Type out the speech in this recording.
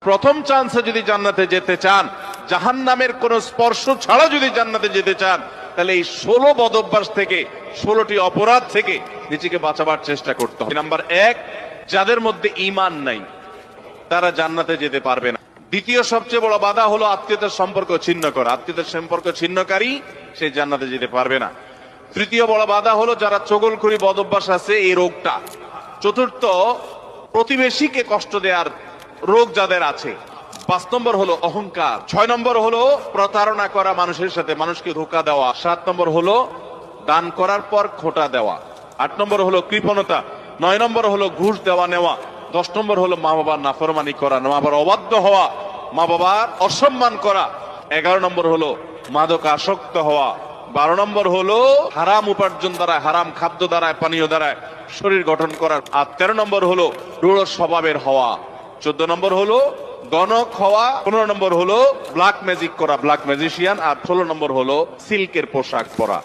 প্রথম চান্সে যদি জান্নাতে যেতে চান, জাহান্নামের কোন স্পর্শ ছাড়া যদি জান্নাতে যেতে চান, তাহলে এই 16 বদঅভ্যাস থেকে, 16টি অপরাধ থেকে নিজেকে বাঁচাবার চেষ্টা করতে হবে। নাম্বার 1, যাদের মধ্যে ঈমান নাই তারা জান্নাতে যেতে পারবে না। দ্বিতীয় সবচেয়ে বড় বাধা হলো আত্মীয়তার সম্পর্ক ছিন্ন করা। আত্মীয়তার সম্পর্ক ছিন্নকারী সে জান্নাতে যেতে পারবে না। তৃতীয় বড় বাধা হলো যারা চগলখড়ি বদঅভ্যাস আছে, এই রোগটা। চতুর্থ, প্রতিবেশীকে কষ্ট দেওয়ার রোগ যাদের আছে। 5 নম্বর হলো অহংকার। 6 নম্বর হলো প্রতারণা করা মানুষের সাথে, মানুষকে ধোঁকা দেওয়া। 7 নম্বর হলো দান করার পর খোঁটা দেওয়া। 8 নম্বর হলো কৃপণতা। 9 নম্বর হলো ঘুষ দেওয়া নেওয়া। 10 নম্বর হলো মা বাবার নাফরমানি করা, মা বাবার অবাধ্য হওয়া, মা বাবার অসম্মান করা। 11 নম্বর হলো মাদক আসক্ত হওয়া। 12 নম্বর হলো হারাম উপার্জন দ্বারা, হারাম খাদ্য দ্বারা, পানীয় দ্বারা শরীর গঠন করার। আর 13 নম্বর হলো রূঢ় স্বভাবের হওয়া। 14 নম্বর হলো গণক হওয়া। 15 নম্বর হলো ব্ল্যাক ম্যাজিক করা, ব্ল্যাক ম্যাজিশিয়ান। আর 16 নম্বর হলো সিল্কের পোশাক পরা।